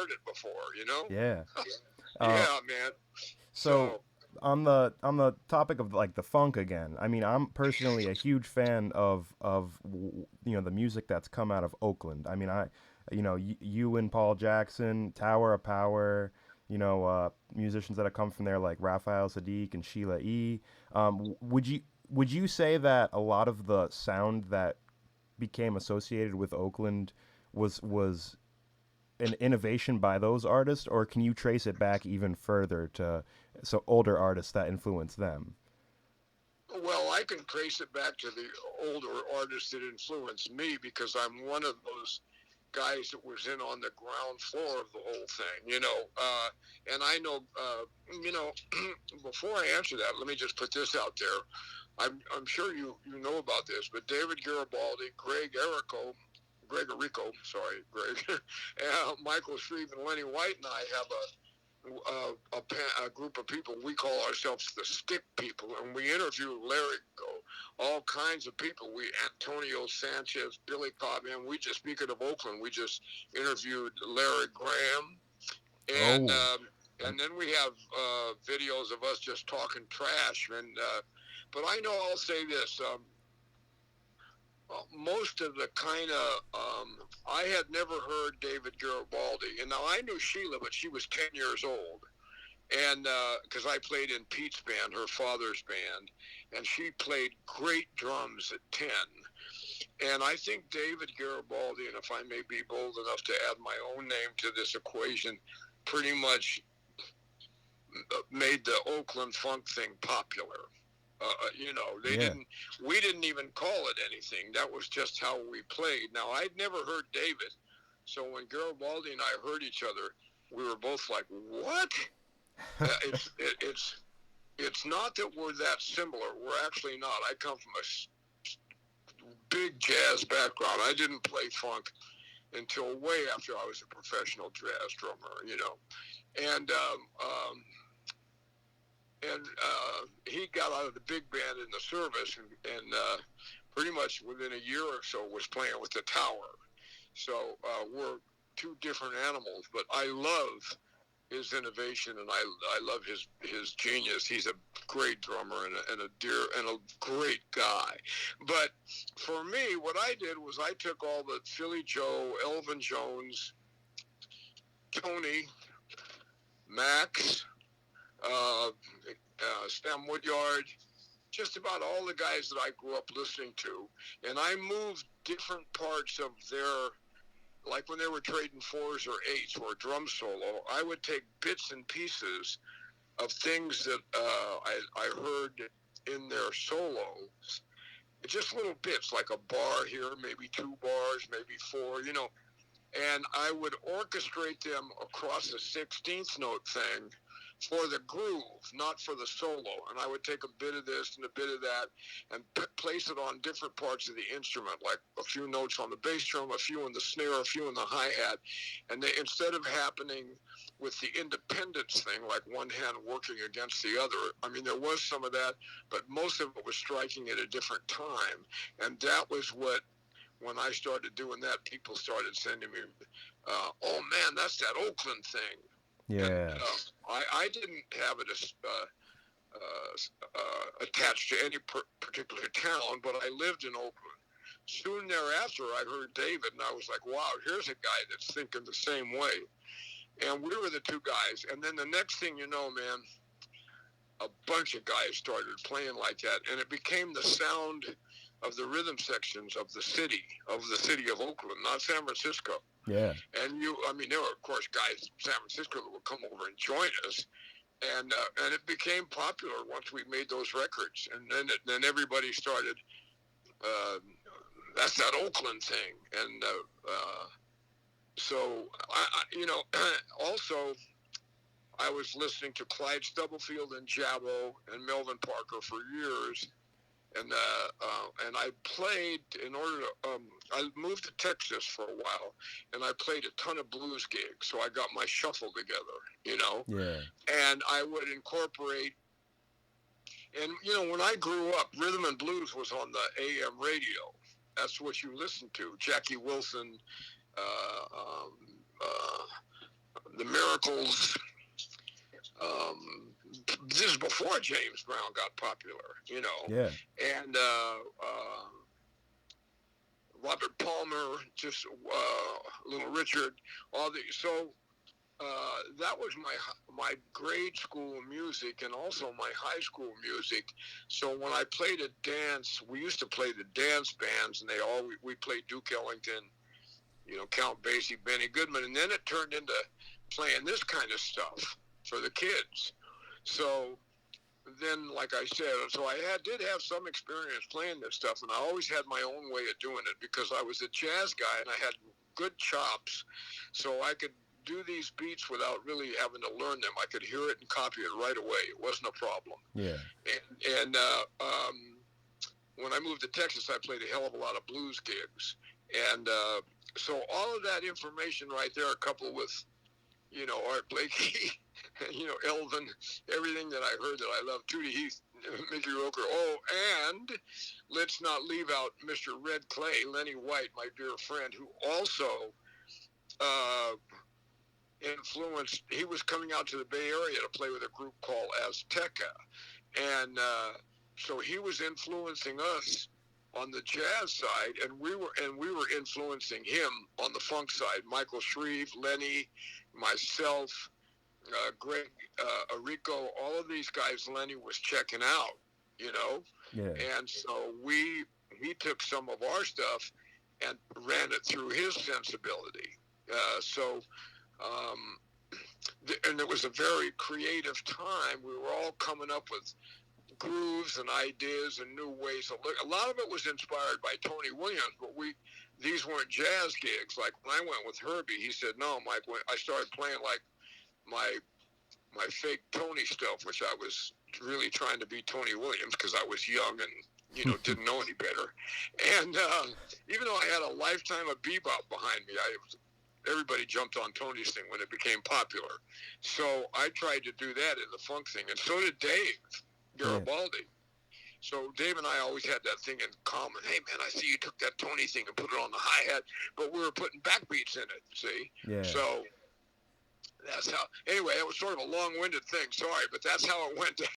heard it before, you know? Yeah. Uh, Yeah, man. so So, on the topic of like the funk again, I mean, I'm personally a huge fan of the music that's come out of Oakland. I mean, you and Paul Jackson, Tower of Power, musicians that have come from there like Raphael Sadiq and Sheila E. Would you say that a lot of the sound that became associated with Oakland was an innovation by those artists, or can you trace it back even further to older artists that influenced them? well, I can trace it back to the older artists that influenced me because I'm one of those guys that was in on the ground floor of the whole thing, you know. And I know, you know, before I answer that, let me just put this out there. I'm sure you know about this, but David Garibaldi, Gregorico, sorry, Greg, Michael Shreve, and Lenny White and I have a group of people. We call ourselves the Stick People, and we interview Larry all kinds of people. We Antonio Sanchez, Billy Cobb, and we just speaking of Oakland, we just interviewed Larry Graham, and Oh, and then we have videos of us just talking trash. And but I know I'll say this. Most of the kind of I had never heard David Garibaldi, and now I knew Sheila, but she was 10 years old, and because I played in Pete's band, her father's band, and she played great drums at 10. And I think David Garibaldi, and if I may be bold enough to add my own name to this equation, pretty much made the Oakland funk thing popular. You know, they yeah. didn't. We didn't even call it anything. That was just how we played. Now, I'd never heard David, so when Garibaldi and I heard each other, we were both like, "What?" It's not that we're that similar. We're actually not. I come from a big jazz background. I didn't play funk until way after I was a professional jazz drummer. You know, and he got out of the big band in the service, and pretty much within a year or so was playing with the Tower. So we're two different animals, but I love his innovation, and I love his genius. He's a great drummer and a dear and a great guy. But for me, what I did was I took all the Philly Joe, Elvin Jones, Tony, Max, Stem Woodyard, just about all the guys that I grew up listening to, and I moved different parts of their, like when they were trading fours or eights or a drum solo, I would take bits and pieces of things that I heard in their solos, just little bits, like a bar here, maybe two bars, maybe four, you know, and I would orchestrate them across a 16th note thing for the groove, not for the solo. And I would take a bit of this and a bit of that and place it on different parts of the instrument, like a few notes on the bass drum, a few in the snare, a few in the hi-hat. And they, instead of happening with the independence thing, like one hand working against the other, I mean, there was some of that, but most of it was striking at a different time. And that was what, when I started doing that, people started sending me, "Oh man, that's that Oakland thing." And Yeah. I didn't have it attached to any particular town, but I lived in Oakland. Soon thereafter, I heard David, and I was like, "Wow, here's a guy that's thinking the same way." And we were the two guys. And then the next thing you know, man, a bunch of guys started playing like that, and it became the sound of the rhythm sections of the city of Oakland, not San Francisco. Yeah. And I mean, there were of course guys from San Francisco that would come over and join us, and it became popular once we made those records, and then everybody started. Uh, that's that Oakland thing, and so you know, also I was listening to Clyde Stubblefield and Jabbo and Melvin Parker for years, and I played in order to. I moved to Texas for a while, and I played a ton of blues gigs, so I got my shuffle together, you know, Yeah. and I would incorporate. And you know, when I grew up, rhythm and blues was on the AM radio. That's what you listened to. Jackie Wilson, uh, um, uh, Miracles. This is before James Brown got popular, you know. Yeah. And Robert Palmer, just Little Richard, all the so. That was my grade school music and also my high school music. So when I played a dance, we used to play the dance bands, and we played Duke Ellington, you know, Count Basie, Benny Goodman, and then it turned into playing this kind of stuff for the kids. So then, like I said, so I did have some experience playing this stuff, and I always had my own way of doing it because I was a jazz guy and I had good chops, so I could do these beats without really having to learn them. I could hear it and copy it right away. It wasn't a problem. Yeah. And when I moved to Texas, I played a hell of a lot of blues gigs. And so all of that information right there, coupled with, you know, Art Blakey, you know, Elvin, everything that I heard that I loved, Tootie Heath, Mickey Roker. Oh, and let's not leave out Mr. Red Clay, Lenny White, my dear friend, who also influenced. He was coming out to the Bay Area to play with a group called Azteca, and so he was influencing us on the jazz side, and we were influencing him on the funk side. Michael Shreve, Lenny, myself, Greg Arico, all of these guys Lenny was checking out, you know. Yeah. And so he took some of our stuff and ran it through his sensibility. And it was a very creative time. We were all coming up with grooves and ideas and new ways to look. A lot of it was inspired by Tony Williams, but these weren't jazz gigs. Like when I went with Herbie, he said, no, Mike, when I started playing like my fake Tony stuff, which I was really trying to be Tony Williams because I was young and, you know, didn't know any better. And even though I had a lifetime of bebop behind me, everybody jumped on Tony's thing when it became popular. So I tried to do that in the funk thing, and so did Dave Garibaldi. Yeah. So Dave and I always had that thing in common. Hey, man, I see you took that Tony thing and put it on the hi-hat, but we were putting backbeats in it, see? Yeah. So that's how, anyway, it was sort of a long-winded thing, sorry, but that's how it went